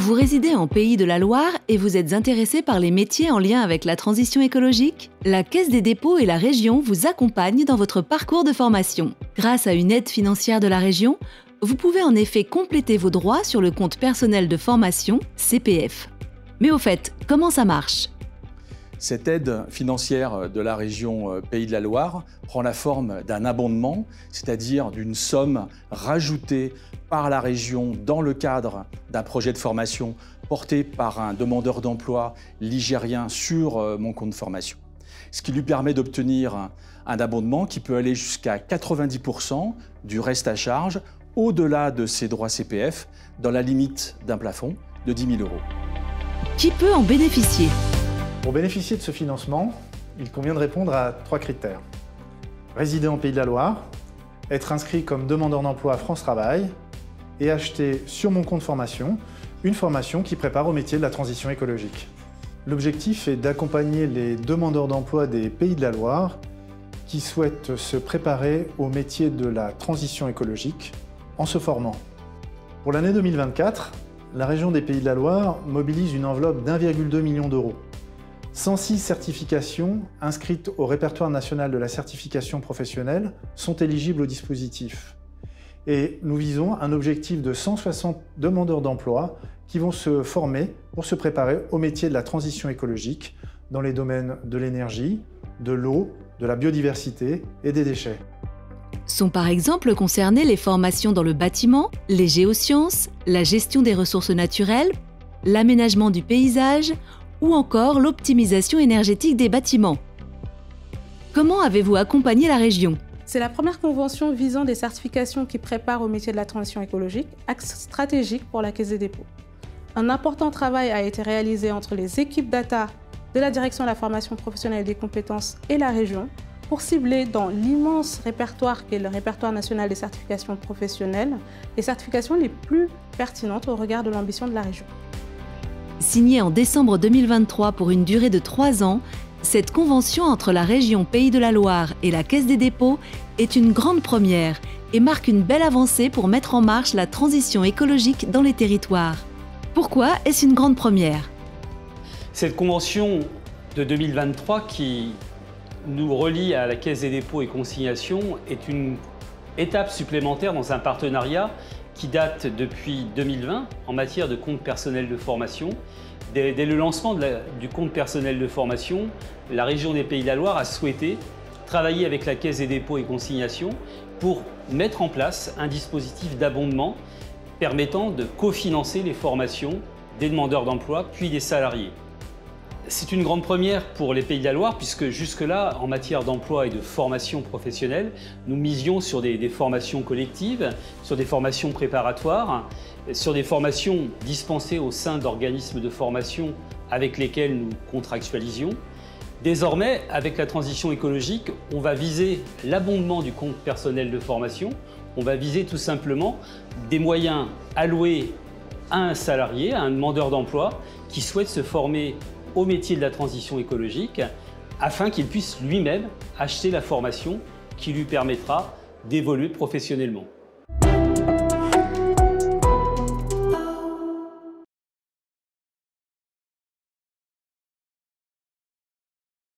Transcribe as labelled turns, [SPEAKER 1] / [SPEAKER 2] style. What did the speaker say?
[SPEAKER 1] Vous résidez en Pays de la Loire et vous êtes intéressé par les métiers en lien avec la transition écologique? La Caisse des dépôts et la région vous accompagnent dans votre parcours de formation. Grâce à une aide financière de la région, vous pouvez en effet compléter vos droits sur le compte personnel de formation, CPF. Mais au fait, comment ça marche?
[SPEAKER 2] Cette aide financière de la région Pays de la Loire prend la forme d'un abondement, c'est-à-dire d'une somme rajoutée par la région dans le cadre d'un projet de formation porté par un demandeur d'emploi ligérien sur mon compte formation. Ce qui lui permet d'obtenir un abondement qui peut aller jusqu'à 90% du reste à charge au-delà de ses droits CPF dans la limite d'un plafond de 10 000 €.
[SPEAKER 1] Qui peut en bénéficier?
[SPEAKER 3] Pour bénéficier de ce financement, il convient de répondre à 3 critères. Résider en Pays de la Loire, être inscrit comme demandeur d'emploi à France Travail et acheter sur mon compte formation une formation qui prépare au métier de la transition écologique. L'objectif est d'accompagner les demandeurs d'emploi des Pays de la Loire qui souhaitent se préparer au métier de la transition écologique en se formant. Pour l'année 2024, la région des Pays de la Loire mobilise une enveloppe d'1,2 million d'euros. 106 certifications inscrites au répertoire national de la certification professionnelle sont éligibles au dispositif. Et nous visons un objectif de 160 demandeurs d'emploi qui vont se former pour se préparer au métier de la transition écologique dans les domaines de l'énergie, de l'eau, de la biodiversité et des déchets.
[SPEAKER 1] Sont par exemple concernées les formations dans le bâtiment, les géosciences, la gestion des ressources naturelles, l'aménagement du paysage ou encore l'optimisation énergétique des bâtiments. Comment avez-vous accompagné la région?
[SPEAKER 4] C'est la première convention visant des certifications qui préparent au métier de la transition écologique, axe stratégique pour la Caisse des dépôts. Un important travail a été réalisé entre les équipes data de la Direction de la formation professionnelle et des compétences et la région pour cibler dans l'immense répertoire qu'est le répertoire national des certifications professionnelles les certifications les plus pertinentes au regard de l'ambition de la région.
[SPEAKER 1] Signée en décembre 2023 pour une durée de 3 ans, cette convention entre la région Pays de la Loire et la Caisse des dépôts est une grande première et marque une belle avancée pour mettre en marche la transition écologique dans les territoires. Pourquoi est-ce une grande première?
[SPEAKER 5] Cette convention de 2023 qui nous relie à la Caisse des dépôts et consignations est une étape supplémentaire dans un partenariat qui date depuis 2020 en matière de compte personnel de formation. Dès le lancement du compte personnel de formation, la région des Pays de la Loire a souhaité travailler avec la Caisse des dépôts et consignations pour mettre en place un dispositif d'abondement permettant de cofinancer les formations des demandeurs d'emploi puis des salariés. C'est une grande première pour les Pays de la Loire puisque jusque-là, en matière d'emploi et de formation professionnelle, nous misions sur des formations collectives, sur des formations préparatoires, sur des formations dispensées au sein d'organismes de formation avec lesquels nous contractualisions. Désormais, avec la transition écologique, on va viser l'abondement du compte personnel de formation, on va viser tout simplement des moyens alloués à un salarié, à un demandeur d'emploi qui souhaite se former au métier de la transition écologique afin qu'il puisse lui-même acheter la formation qui lui permettra d'évoluer professionnellement.